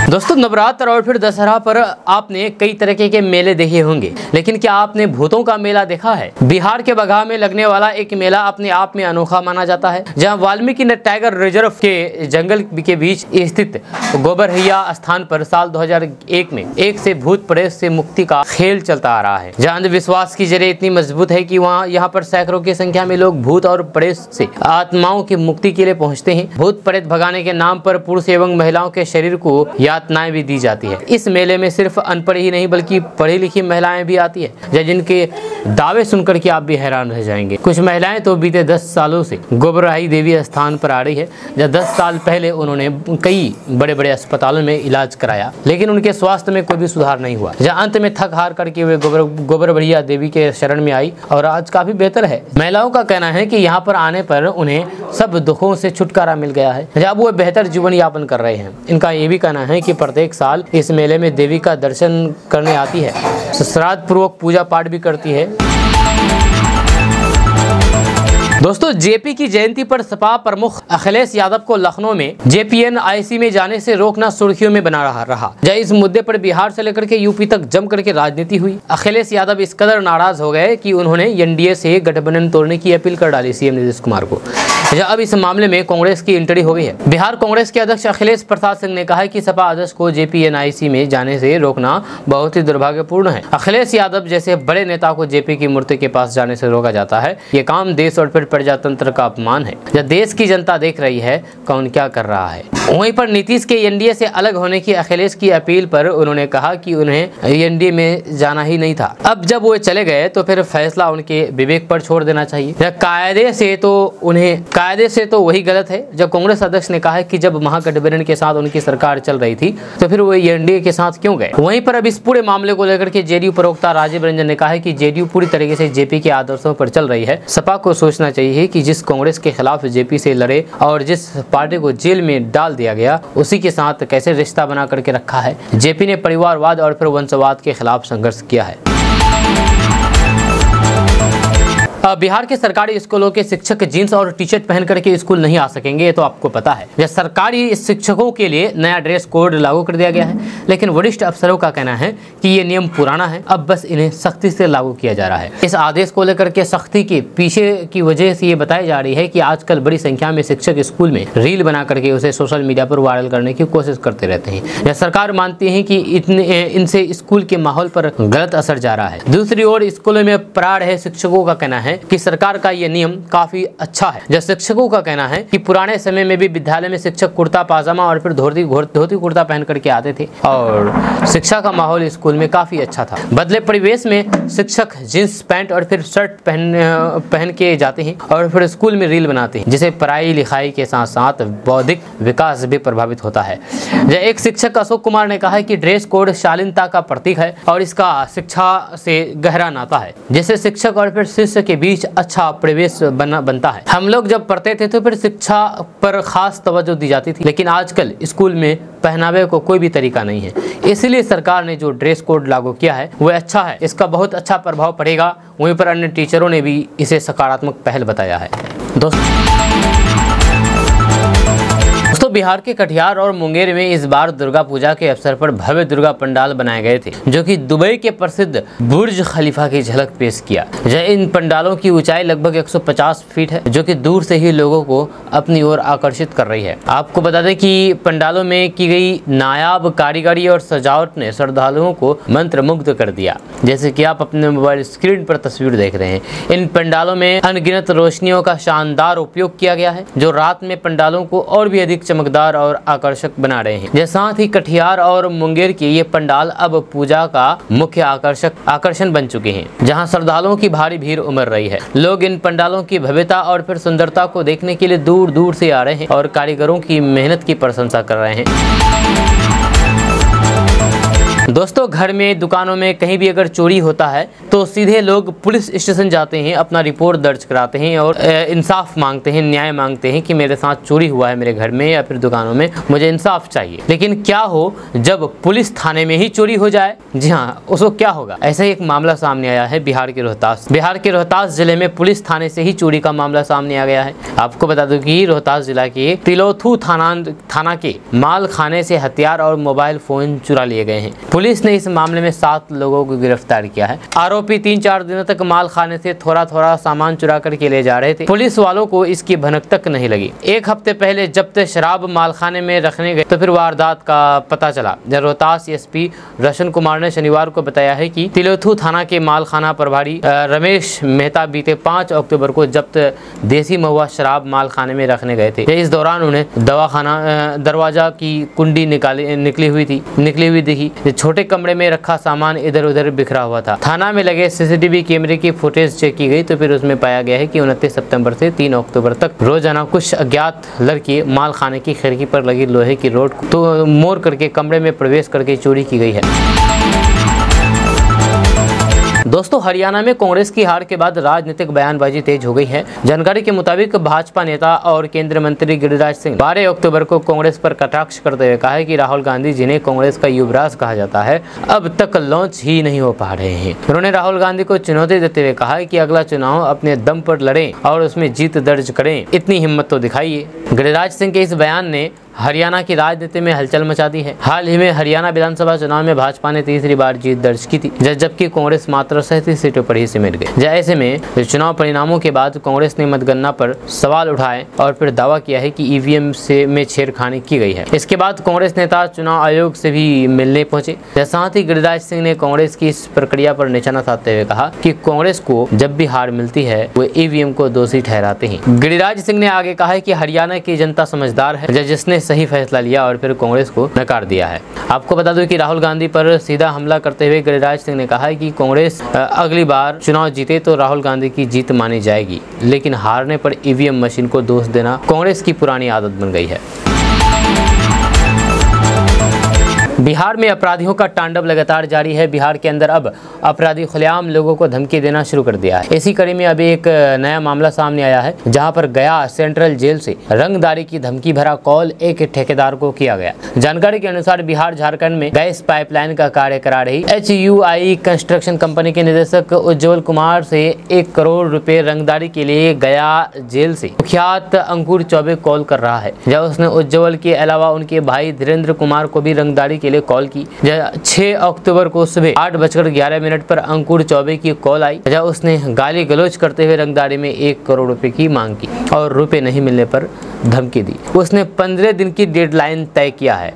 दोस्तों नवरात्र और फिर दशहरा पर आपने कई तरीके के मेले देखे होंगे, लेकिन क्या आपने भूतों का मेला देखा है? बिहार के बगहा में लगने वाला एक मेला अपने आप में अनोखा माना जाता है, जहां वाल्मीकि टाइगर रिजर्व के जंगल के बीच स्थित गोबरहिया स्थान पर साल 2001 में एक से भूत प्रेत से मुक्ति का खेल चलता आ रहा है। जहां अंधविश्वास की जड़ें इतनी मजबूत है कि यहाँ पर सैकड़ों की संख्या में लोग भूत और प्रेत से आत्माओं की मुक्ति के लिए पहुँचते हैं। भूत प्रेत भगाने के नाम पर पुरुष एवं महिलाओं के शरीर को यातनाएं भी दी जाती है। इस मेले में सिर्फ अनपढ़ ही नहीं बल्कि पढ़ी लिखी महिलाएं भी आती है, जिनके दावे सुनकर के आप भी हैरान रह जाएंगे। कुछ महिलाएं तो बीते 10 सालों से गोबरही देवी स्थान पर आ रही है, जब 10 साल पहले उन्होंने कई बड़े बड़े अस्पतालों में इलाज कराया, लेकिन उनके स्वास्थ्य में कोई भी सुधार नहीं हुआ। जहाँ अंत में थक हार करके वे गोबरहिया देवी के शरण में आई और आज काफी बेहतर है। महिलाओं का कहना है कि यहाँ पर आने पर उन्हें सब दुखों से छुटकारा मिल गया है, जब वो बेहतर जीवन यापन कर रहे हैं। इनका ये भी कहना है कि प्रत्येक साल इस मेले में देवी का दर्शन करने आती है, श्राद्ध पूर्वक पूजा पाठ भी करती है। दोस्तों जेपी की जयंती पर सपा प्रमुख अखिलेश यादव को लखनऊ में जेपीएनआईसी में जाने से रोकना सुर्खियों में बना रहा। जब इस मुद्दे पर बिहार से लेकर के यूपी तक जम करके राजनीति हुई। अखिलेश यादव इस कदर नाराज हो गए कि उन्होंने एनडीए से गठबंधन तोड़ने की अपील कर डाली सीएम नीतीश कुमार को। अब इस मामले में कांग्रेस की एंट्री हो गई है। बिहार कांग्रेस के अध्यक्ष अखिलेश प्रसाद सिंह ने कहा है कि सपा अध्यक्ष को जेपीएनआईसी में जाने से रोकना बहुत ही दुर्भाग्यपूर्ण है। अखिलेश यादव जैसे बड़े नेता को जेपी की मूर्ति के पास जाने से रोका जाता है। ये काम देश और फिर प्रजातंत्र का अपमान है। जब देश की जनता देख रही है कौन क्या कर रहा है। वहीं पर नीतीश के एनडीए से अलग होने की अखिलेश की अपील पर उन्होंने कहा कि उन्हें एनडीए में जाना ही नहीं था। अब जब वो चले गए तो फिर फैसला उनके विवेक पर छोड़ देना चाहिए। कायदे से तो वही गलत है। जब कांग्रेस अध्यक्ष ने कहा है कि जब महागठबंधन के साथ उनकी सरकार चल रही थी तो फिर वो एनडीए के साथ क्यों गए। वहीं पर अब इस पूरे मामले को लेकर के जेडीयू प्रवक्ता राजीव रंजन ने कहा है कि जेडीयू पूरी तरीके से जेपी के आदर्शों पर चल रही है। सपा को सोचना चाहिए कि जिस कांग्रेस के खिलाफ जेपी से लड़े और जिस पार्टी को जेल में डाल दिया गया उसी के साथ कैसे रिश्ता बना करके रखा है। जेपी ने परिवारवाद और फिर वंशवाद के खिलाफ संघर्ष किया है। बिहार के सरकारी स्कूलों के शिक्षक जींस और टी शर्ट पहन करके स्कूल नहीं आ सकेंगे, ये तो आपको पता है। यह सरकारी शिक्षकों के लिए नया ड्रेस कोड लागू कर दिया गया है, लेकिन वरिष्ठ अफसरों का कहना है कि ये नियम पुराना है, अब बस इन्हें सख्ती से लागू किया जा रहा है। इस आदेश को लेकर के सख्ती के पीछे की वजह से ये बताई जा रही है कि आजकल बड़ी संख्या में शिक्षक स्कूल में रील बना करके उसे सोशल मीडिया पर वायरल करने की कोशिश करते रहते हैं। यह सरकार मानती है कि इनसे स्कूल के माहौल पर गलत असर जा रहा है। दूसरी ओर स्कूलों में पढ़ा रहे शिक्षकों का कहना है कि सरकार का यह नियम काफी अच्छा है। जब शिक्षकों का कहना है कि पुराने समय में भी विद्यालय में शिक्षक कुर्ता पाजामा और फिर धोती कुर्ता पहन करके आते थे और शिक्षा का माहौल स्कूल में काफी अच्छा था। बदले परिवेश में शिक्षक जींस पैंट और फिर शर्ट पहन के जाते हैं और फिर स्कूल में रील बनाते हैं, जिससे पढ़ाई लिखाई के साथ साथ बौद्धिक विकास भी प्रभावित होता है। एक शिक्षक अशोक कुमार ने कहा है कि ड्रेस कोड शालीनता का प्रतीक है और इसका शिक्षा से गहरा नाता है, जिससे शिक्षक और फिर शिष्य के बीच अच्छा परिवेश बनता है। हम लोग जब पढ़ते थे तो फिर शिक्षा पर खास तवज्जो दी जाती थी, लेकिन आजकल स्कूल में पहनावे को कोई भी तरीका नहीं है। इसलिए सरकार ने जो ड्रेस कोड लागू किया है वह अच्छा है, इसका बहुत अच्छा प्रभाव पड़ेगा। वहीं पर अन्य टीचरों ने भी इसे सकारात्मक पहल बताया है। दोस्तों बिहार के कटिहार और मुंगेर में इस बार दुर्गा पूजा के अवसर पर भव्य दुर्गा पंडाल बनाए गए थे, जो कि दुबई के प्रसिद्ध बुर्ज खलीफा की झलक पेश किया। इन पंडालों की ऊंचाई लगभग 150 फीट है, जो कि दूर से ही लोगों को अपनी ओर आकर्षित कर रही है। आपको बता दें कि पंडालों में की गई नायाब कारीगरी और सजावट ने श्रद्धालुओं को मंत्रमुग्ध कर दिया, जैसे कि आप अपने मोबाइल स्क्रीन पर तस्वीर देख रहे हैं। इन पंडालों में अनगिनत रोशनियों का शानदार उपयोग किया गया है, जो रात में पंडालों को और भी अधिक चमकदार और आकर्षक बना रहे हैं। साथ ही कटिहार और मुंगेर के ये पंडाल अब पूजा का मुख्य आकर्षण बन चुके हैं, जहां श्रद्धालुओं की भारी भीड़ उमड़ रही है। लोग इन पंडालों की भव्यता और फिर सुंदरता को देखने के लिए दूर दूर से आ रहे हैं और कारीगरों की मेहनत की प्रशंसा कर रहे हैं। दोस्तों घर में, दुकानों में कहीं भी अगर चोरी होता है तो सीधे लोग पुलिस स्टेशन जाते हैं, अपना रिपोर्ट दर्ज कराते हैं और इंसाफ मांगते हैं, न्याय मांगते हैं कि मेरे साथ चोरी हुआ है मेरे घर में या फिर दुकानों में, मुझे इंसाफ चाहिए। लेकिन क्या हो जब पुलिस थाने में ही चोरी हो जाए? जी हाँ, उसको क्या होगा? ऐसा ही एक मामला सामने आया है बिहार के रोहतास जिले में पुलिस थाने से ही चोरी का मामला सामने आ गया है। आपको बता दूं कि रोहतास जिला के तिलोथू थाना के माल खाने से हथियार और मोबाइल फोन चुरा लिए गए हैं। पुलिस ने इस मामले में 7 लोगों को गिरफ्तार किया है। आरोपी 3-4 दिनों तक माल खाने से थोड़ा सामान चुरा करके ले जा रहे थे। पुलिस वालों को इसकी भनक तक नहीं लगी। 1 हफ्ते पहले जब्त शराब माल खाने में रखने गए तो फिर वारदात का पता चला। रोहतास एसपी रोशन कुमार ने शनिवार को बताया है कि तिलोथू थाना के माल खाना प्रभारी रमेश मेहता बीते 5 अक्टूबर को जब्त देसी महुआ शराब माल खाने में रखने गए थे। इस दौरान उन्हें दरवाजा की कुंडी निकली हुई दिखी। छोटे कमरे में रखा सामान इधर उधर बिखरा हुआ था। थाना में लगे सीसीटीवी कैमरे की फुटेज चेक की गई तो फिर उसमें पाया गया है कि 29 सितंबर से 3 अक्टूबर तक रोजाना कुछ अज्ञात लड़के माल खाने की खिड़की पर लगी लोहे की रोड को तो मोड़ करके कमरे में प्रवेश करके चोरी की गई है। दोस्तों हरियाणा में कांग्रेस की हार के बाद राजनीतिक बयानबाजी तेज हो गई है। जानकारी के मुताबिक भाजपा नेता और केंद्रीय मंत्री गिरिराज सिंह 12 अक्टूबर को कांग्रेस पर कटाक्ष करते हुए कहा है कि राहुल गांधी जिन्हें कांग्रेस का युवराज कहा जाता है अब तक लॉन्च ही नहीं हो पा रहे हैं। उन्होंने राहुल गांधी को चुनौती देते हुए कहा है कि अगला चुनाव अपने दम पर लड़ें और उसमें जीत दर्ज करें, इतनी हिम्मत तो दिखाइए। गिरिराज सिंह के इस बयान ने हरियाणा की राजनीति में हलचल मचा दी है। हाल ही में हरियाणा विधानसभा चुनाव में भाजपा ने तीसरी बार जीत दर्ज की थी, जबकि कांग्रेस मात्र 37 सीटों पर ही सिमट गई। ऐसे में चुनाव परिणामों के बाद कांग्रेस ने मतगणना पर सवाल उठाए और फिर दावा किया है कि ईवीएम में छेड़खानी की गई है। इसके बाद कांग्रेस नेता चुनाव आयोग से भी मिलने पहुंचे। साथ ही गिरिराज सिंह ने कांग्रेस की इस प्रक्रिया पर निशाना साधते हुए कहा कि कांग्रेस को जब भी हार मिलती है वो ईवीएम को दोषी ठहराते हैं। गिरिराज सिंह ने आगे कहा है कि हरियाणा की जनता समझदार है, जिसने सही फैसला लिया और फिर कांग्रेस को नकार दिया है। आपको बता दूं कि राहुल गांधी पर सीधा हमला करते हुए गिरिराज सिंह ने कहा है कि कांग्रेस अगली बार चुनाव जीते तो राहुल गांधी की जीत मानी जाएगी, लेकिन हारने पर ईवीएम मशीन को दोष देना कांग्रेस की पुरानी आदत बन गई है। बिहार में अपराधियों का तांडव लगातार जारी है। बिहार के अंदर अब अपराधी खुलेआम लोगों को धमकी देना शुरू कर दिया है। इसी कड़ी में अभी एक नया मामला सामने आया है, जहां पर गया सेंट्रल जेल से रंगदारी की धमकी भरा कॉल एक ठेकेदार को किया गया। जानकारी के अनुसार बिहार झारखंड में गैस पाइपलाइन का कार्य करा रही HUI कंस्ट्रक्शन कंपनी के निदेशक उज्जवल कुमार से 1 करोड़ रुपए रंगदारी के लिए गया जेल से कुख्यात अंकुर चौबे कॉल कर रहा है। जब उसने उज्जवल के अलावा उनके भाई धीरेन्द्र कुमार को भी रंगदारी के लिए कॉल की। 6 अक्टूबर को सुबह 8:11 पर अंकुर चौबे की कॉल आई, जब उसने गाली गलौज करते हुए रंगदारी में 1 करोड़ रुपए की मांग की और रुपए नहीं मिलने पर धमकी दी। उसने 15 दिन की डेडलाइन तय किया है।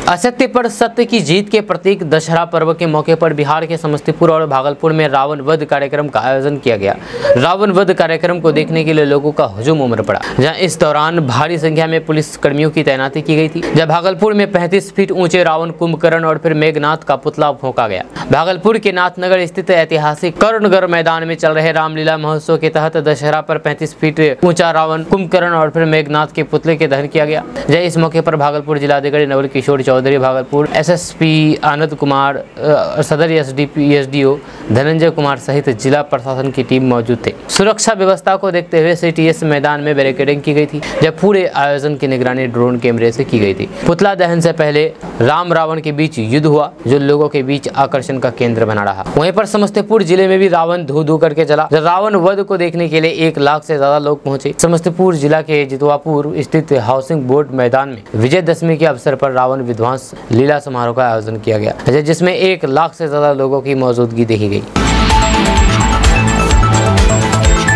असत्य पर सत्य की जीत के प्रतीक दशहरा पर्व के मौके पर बिहार के समस्तीपुर और भागलपुर में रावण वध कार्यक्रम का आयोजन किया गया। रावण वध कार्यक्रम को देखने के लिए लोगों का हुजूम उमड़ पड़ा, जहां इस दौरान भारी संख्या में पुलिस कर्मियों की तैनाती की गई थी। जब भागलपुर में 35 फीट ऊंचे रावण कुंभकर्ण और फिर मेघनाथ का पुतला फूंका गया। भागलपुर के नाथनगर स्थित ऐतिहासिक कर्णगढ़ मैदान में चल रहे रामलीला महोत्सव के तहत दशहरा पर 35 फीट ऊंचा रावण कुंभकर्ण और फिर मेघनाथ के पुतले के दहन किया गया। इस मौके पर भागलपुर जिलाधिकारी नवल किशोर चौधरी, भागलपुर SSP आनंद कुमार, सदर SDO धनंजय कुमार सहित जिला प्रशासन की टीम मौजूद थे। सुरक्षा व्यवस्था को देखते हुए CTS मैदान में बैरिकेडिंग की गई थी, जब पूरे आयोजन की निगरानी ड्रोन कैमरे से की गई थी। पुतला दहन से पहले राम रावण के बीच युद्ध हुआ, जो लोगों के बीच आकर्षण का केंद्र बना रहा। वहीं पर समस्तीपुर जिले में भी रावण धू धू करके चला। रावण वध को देखने के लिए 1 लाख से ज्यादा लोग पहुंचे। समस्तीपुर जिला के जितवापुर स्थित हाउसिंग बोर्ड मैदान में विजयदशमी के अवसर पर रावण विध्वंस लीला समारोह का आयोजन किया गया, जिसमें 1 लाख से ज्यादा लोगों की मौजूदगी देखी गई।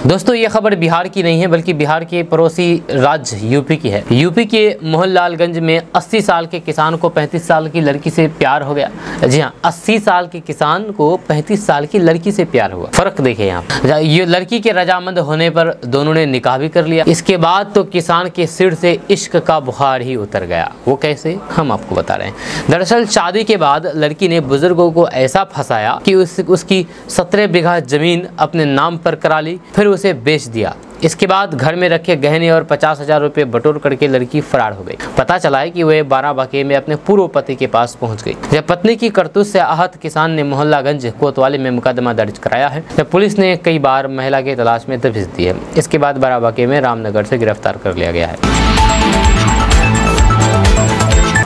दोस्तों, ये खबर बिहार की नहीं है, बल्कि बिहार के पड़ोसी राज्य यूपी की है। यूपी के मोहनलालगंज में 80 साल के किसान को 35 साल की लड़की से प्यार हो गया। जी हाँ, 80 साल के किसान को 35 साल की लड़की से प्यार हुआ। फर्क देखिए यहाँ, ये लड़की के रजामंद होने पर दोनों ने निकाह भी कर लिया। इसके बाद तो किसान के सिर से इश्क का बुखार ही उतर गया। वो कैसे, हम आपको बता रहे हैं। दरअसल शादी के बाद लड़की ने बुजुर्गों को ऐसा फंसाया कि उसकी 17 बीघा जमीन अपने नाम पर करा ली, फिर उसे बेच दिया। इसके बाद घर में रखे गहने और 50,000 रुपए बटोर करके लड़की फरार हो गई। पता चला है कि वह 12 बके में अपने पूर्व पति के पास पहुंच गई। जब पत्नी की करतूत से आहत किसान ने मोहल्लागंज कोतवाली में मुकदमा दर्ज कराया है, जब पुलिस ने कई बार महिला की तलाश में दबिश दी है। इसके बाद 12 बके में रामनगर से गिरफ्तार कर लिया गया है।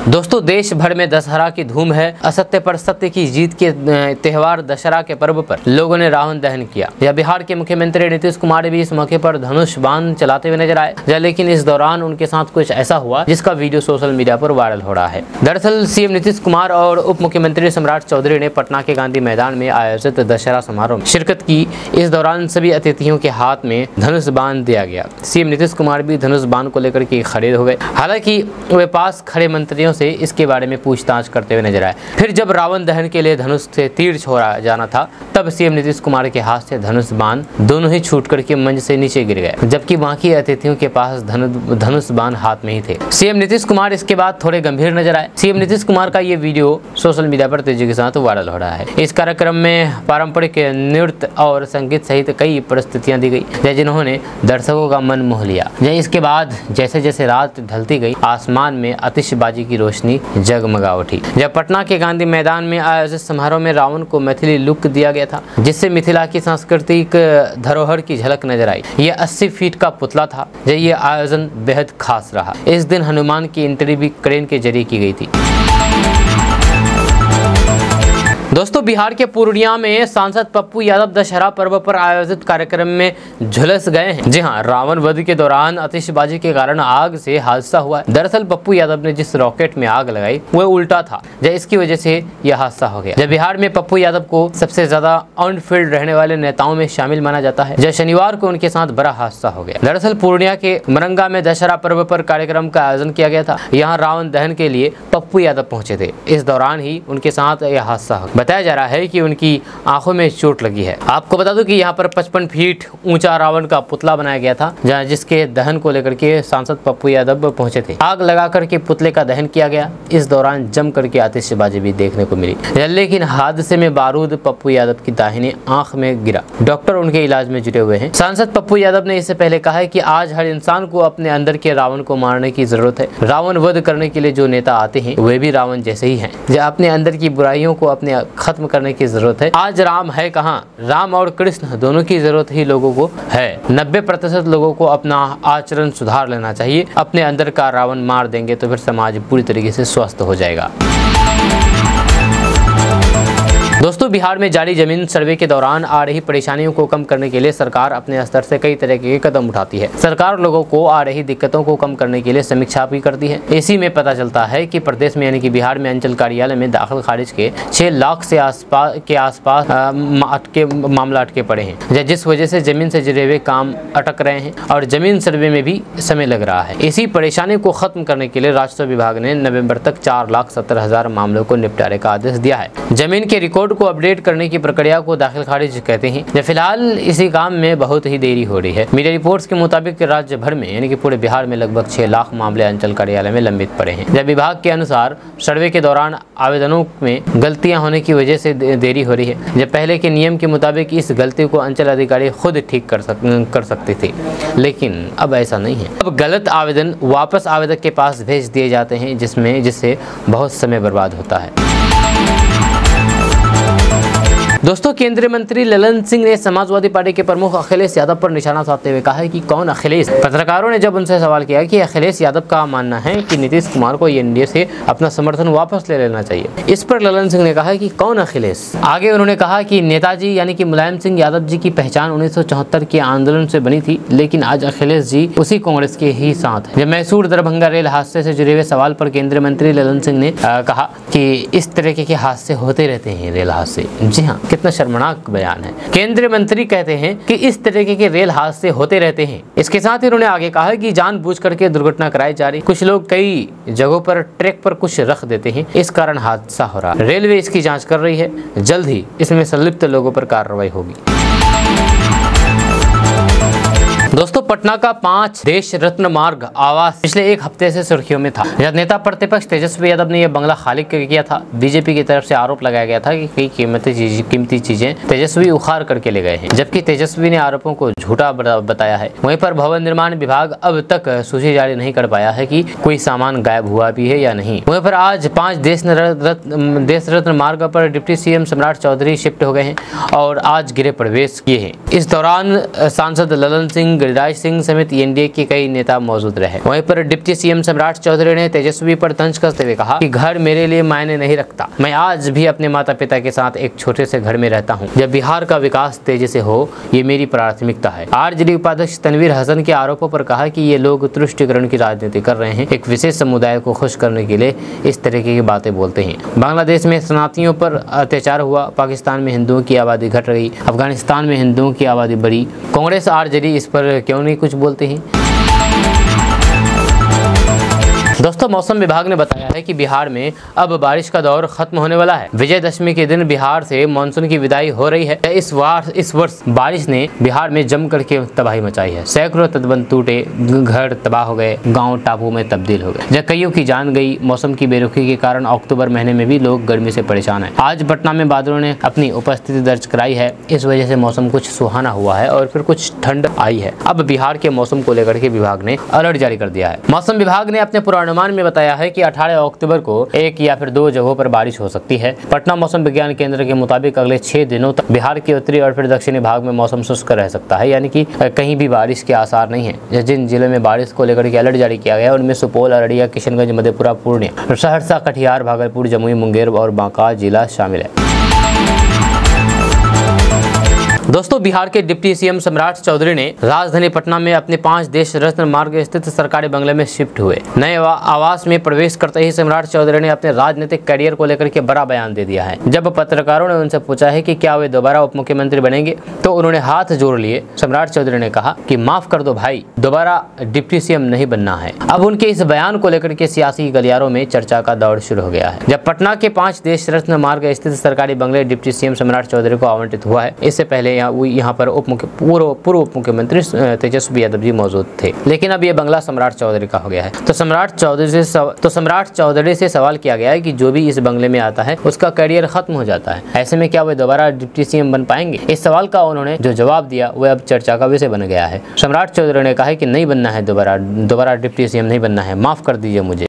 दोस्तों, देश भर में दशहरा की धूम है। असत्य पर सत्य की जीत के त्यौहार दशहरा के पर्व पर लोगों ने रावण दहन किया। यह बिहार के मुख्यमंत्री नीतीश कुमार भी इस मौके पर धनुष बाण चलाते हुए नजर आए, लेकिन इस दौरान उनके साथ कुछ ऐसा हुआ जिसका वीडियो सोशल मीडिया पर वायरल हो रहा है। दरअसल CM नीतीश कुमार और उप मुख्यमंत्री सम्राट चौधरी ने पटना के गांधी मैदान में आयोजित दशहरा समारोह में शिरकत की। इस दौरान सभी अतिथियों के हाथ में धनुष बाण दिया गया। CM नीतीश कुमार भी धनुष बाण को लेकर के खड़े हो गए। हालांकि वे पास खड़े मंत्रियों से इसके बारे में पूछताछ करते हुए नजर आए। फिर जब रावण दहन के लिए धनुष से तीर छोड़ा जाना था, तब CM नीतीश कुमार के हाथ से धनुष बाण दोनों ही छूट करके मंच से नीचे गिर गए, जबकि बाकी अतिथियों के पास धनुष बाण हाथ में ही थे। CM नीतीश कुमार इसके बाद थोड़े गंभीर नजर आए। CM नीतीश कुमार का ये वीडियो सोशल मीडिया पर तेजी के साथ वायरल हो रहा है। इस कार्यक्रम में पारंपरिक नृत्य और संगीत सहित कई प्रस्तुतियां दी गई, जिन्होंने दर्शकों का मन मोह लिया। इसके बाद जैसे जैसे रात ढलती गई, आसमान में आतिशबाजी की रोशनी जगमगा उठी। जब पटना के गांधी मैदान में आयोजित समारोह में रावण को मैथिली लुक दिया गया था, जिससे मिथिला की सांस्कृतिक धरोहर की झलक नजर आई। यह 80 फीट का पुतला था। ये आयोजन बेहद खास रहा। इस दिन हनुमान की एंट्री भी क्रेन के जरिए की गई थी। दोस्तों, बिहार के पूर्णिया में सांसद पप्पू यादव दशहरा पर्व पर आयोजित कार्यक्रम में झुलस गए हैं। जी हां, रावण वध के दौरान आतिशबाजी के कारण आग से हादसा हुआ। दरअसल पप्पू यादव ने जिस रॉकेट में आग लगाई वह उल्टा था, इसकी वजह से यह हादसा हो गया। जब बिहार में पप्पू यादव को सबसे ज्यादा ऑन फील्ड रहने वाले नेताओं में शामिल माना जाता है, जब शनिवार को उनके साथ बड़ा हादसा हो गया। दरअसल पूर्णिया के मरंगा में दशहरा पर्व पर कार्यक्रम का आयोजन किया गया था। यहाँ रावण दहन के लिए पप्पू यादव पहुंचे थे। इस दौरान ही उनके साथ यह हादसा हो। बताया जा रहा है कि उनकी आंखों में चोट लगी है। आपको बता दूं कि यहाँ पर 55 फीट ऊंचा रावण का पुतला बनाया गया था, जहाँ जिसके दहन को लेकर के सांसद पप्पू यादव पहुंचे थे। आग लगा करके पुतले का दहन किया गया। इस दौरान जम करके आतिशबाजी भी देखने को मिली, लेकिन हादसे में बारूद पप्पू यादव की दाहिनी आंख में गिरा। डॉक्टर उनके इलाज में जुटे हुए हैं। सांसद पप्पू यादव ने इससे पहले कहा है कि आज हर इंसान को अपने अंदर के रावण को मारने की जरूरत है। रावण वध करने के लिए जो नेता आते हैं वे भी रावण जैसे ही हैं। जो अपने अंदर की बुराइयों को अपने खत्म करने की जरूरत है। आज राम है कहाँ? राम और कृष्ण दोनों की जरूरत ही लोगों को है। 90% लोगों को अपना आचरण सुधार लेना चाहिए। अपने अंदर का रावण मार देंगे तो फिर समाज पूरी तरीके से स्वस्थ हो जाएगा। दोस्तों, बिहार में जारी जमीन सर्वे के दौरान आ रही परेशानियों को कम करने के लिए सरकार अपने स्तर से कई तरह के कदम उठाती है। सरकार लोगों को आ रही दिक्कतों को कम करने के लिए समीक्षा भी करती है। इसी में पता चलता है कि प्रदेश में यानी कि बिहार में अंचल कार्यालय में दाखिल खारिज के 6 लाख से आसपास मामला अटके पड़े हैं, जिस वजह से जमीन से जुड़े हुए काम अटक रहे हैं और जमीन सर्वे में भी समय लग रहा है। इसी परेशानी को खत्म करने के लिए राजस्व विभाग ने नवम्बर तक 4,70,000 मामलों को निपटारे का आदेश दिया है। जमीन के रिकॉर्ड को अपडेट करने की प्रक्रिया को दाखिल खारिज कहते हैं। फिलहाल इसी काम में बहुत ही देरी हो रही है। मीडिया रिपोर्ट्स के मुताबिक राज्य भर में यानी कि पूरे बिहार में लगभग 6 लाख मामले अंचल कार्यालय में लंबित पड़े हैं। जब विभाग के अनुसार सर्वे के दौरान आवेदनों में गलतियां होने की वजह से देरी हो रही है। जब पहले के नियम के मुताबिक इस गलती को अंचल अधिकारी खुद ठीक कर सकते थे, लेकिन अब ऐसा नहीं है। अब गलत आवेदन वापस आवेदक के पास भेज दिए जाते हैं, जिससे बहुत समय बर्बाद होता है। दोस्तों, केंद्रीय मंत्री ललन सिंह ने समाजवादी पार्टी के प्रमुख अखिलेश यादव पर निशाना साधते हुए कहा है कि कौन अखिलेश। पत्रकारों ने जब उनसे सवाल किया कि अखिलेश यादव का मानना है कि नीतीश कुमार को एनडीए से अपना समर्थन वापस ले लेना चाहिए। इस पर ललन सिंह ने कहा कि कौन अखिलेश। आगे उन्होंने कहा कि नेताजी यानी कि मुलायम सिंह यादव जी की पहचान 1974 के आंदोलन से बनी थी, लेकिन आज अखिलेश जी उसी कांग्रेस के ही साथ है। मैसूर दरभंगा रेल हादसे से जुड़े हुए सवाल पर केंद्रीय मंत्री ललन सिंह ने कहा कि इस तरह के हादसे होते रहते हैं, रेल हादसे। जी हाँ, कितना शर्मनाक बयान है। केंद्रीय मंत्री कहते हैं कि इस तरीके के रेल हादसे होते रहते हैं। इसके साथ ही उन्होंने आगे कहा कि जानबूझ करके दुर्घटना कराई जा रही। कुछ लोग कई जगहों पर ट्रैक पर कुछ रख देते हैं, इस कारण हादसा हो रहा है। रेलवे इसकी जांच कर रही है, जल्द ही इसमें संलिप्त लोगों पर कार्रवाई होगी। दोस्तों, पटना का 5 देश रत्न मार्ग आवास पिछले एक हफ्ते से सुर्खियों में था। जब नेता प्रतिपक्ष तेजस्वी यादव ने यह बंगला खाली किया था, बीजेपी की तरफ से आरोप लगाया गया था कि कई कीमती चीजें तेजस्वी उखाड़ करके ले गए हैं, जबकि तेजस्वी ने आरोपों को झूठा बताया है। वहीं पर भवन निर्माण विभाग अब तक सूची जारी नहीं कर पाया है कि कोई सामान गायब हुआ भी है या नहीं। वहीं पर आज 5 देश रत्न मार्ग पर डिप्टी सीएम सम्राट चौधरी शिफ्ट हो गए हैं और आज गृह प्रवेश किए हैं। इस दौरान सांसद ललन सिंह, गिरिराज सिंह समेत एनडीए के कई नेता मौजूद रहे। वहीं पर डिप्टी सीएम सम्राट चौधरी ने तेजस्वी पर तंज कसते हुए कहा कि घर मेरे लिए मायने नहीं रखता। मैं आज भी अपने माता पिता के साथ एक छोटे से घर में रहता हूं। जब बिहार का विकास तेजी से हो, ये मेरी प्राथमिकता है। आरजेडी उपाध्यक्ष तनवीर हसन के आरोपों पर कहा कि ये लोग तुष्टिकरण की राजनीति कर रहे हैं, एक विशेष समुदाय को खुश करने के लिए इस तरीके की बातें बोलते हैं। बांग्लादेश में शरणार्थियों पर अत्याचार हुआ, पाकिस्तान में हिंदुओं की आबादी घट रही, अफगानिस्तान में हिंदुओं की आबादी बढ़ी। कांग्रेस आरजेडी इस पर क्यों नहीं कुछ बोलते हैं। दोस्तों, मौसम विभाग ने बताया है कि बिहार में अब बारिश का दौर खत्म होने वाला है। विजयदशमी के दिन बिहार से मानसून की विदाई हो रही है। इस वर्ष बारिश ने बिहार में जम करके तबाही मचाई है। सैकड़ों तटबंध टूटे, घर तबाह हो गए, गांव टापू में तब्दील हो गए, कईयों की जान गई। मौसम की बेरुखी के कारण अक्टूबर महीने में भी लोग गर्मी से परेशान है। आज पटना में बादलों ने अपनी उपस्थिति दर्ज कराई है। इस वजह से मौसम कुछ सुहाना हुआ है और फिर कुछ ठंड आई है। अब बिहार के मौसम को लेकर के विभाग ने अलर्ट जारी कर दिया है। मौसम विभाग ने अपने पूर्वानुमान में बताया है कि 18 अक्टूबर को 1 या फिर 2 जगहों पर बारिश हो सकती है। पटना मौसम विज्ञान केंद्र के मुताबिक अगले 6 दिनों तक बिहार के उत्तरी और फिर दक्षिणी भाग में मौसम शुष्क रह सकता है, यानी कि कहीं भी बारिश के आसार नहीं है। जिन जिलों में बारिश को लेकर के अलर्ट जारी किया गया है उनमें सुपौल, अररिया, किशनगंज, मधेपुरा, पूर्णिया, सहरसा, कटिहार, भागलपुर, जमुई, मुंगेर और बांका जिला शामिल है। दोस्तों, बिहार के डिप्टी सीएम सम्राट चौधरी ने राजधानी पटना में अपने 5 देश रत्न मार्ग स्थित सरकारी बंगले में शिफ्ट हुए। नए आवास में प्रवेश करते ही सम्राट चौधरी ने अपने राजनीतिक करियर को लेकर के बड़ा बयान दे दिया है। जब पत्रकारों ने उनसे पूछा है कि क्या वे दोबारा उप मुख्यमंत्री बनेंगे, तो उन्होंने हाथ जोड़ लिए। सम्राट चौधरी ने कहा कि माफ कर दो भाई, दोबारा डिप्टी सीएम नहीं बनना है। अब उनके इस बयान को लेकर के सियासी गलियारों में चर्चा का दौर शुरू हो गया है। जब पटना के 5 देश रत्न मार्ग स्थित सरकारी बंगले डिप्टी सीएम सम्राट चौधरी को आवंटित हुआ है, इससे पहले यहाँ पर पूर्व उप मुख्यमंत्री तेजस्वी यादव जी मौजूद थे, लेकिन अब ये बंगला सम्राट चौधरी का हो गया है। तो सम्राट चौधरी से सवाल किया गया है कि जो भी इस बंगले में आता है उसका करियर खत्म हो जाता है, ऐसे में क्या वे दोबारा डिप्टी सीएम बन पाएंगे? इस सवाल का उन्होंने जो जवाब दिया वह अब चर्चा का विषय बन गया है। सम्राट चौधरी ने कहा है कि नहीं बनना है, दोबारा डिप्टी सीएम नहीं बनना है, माफ कर दीजिए मुझे।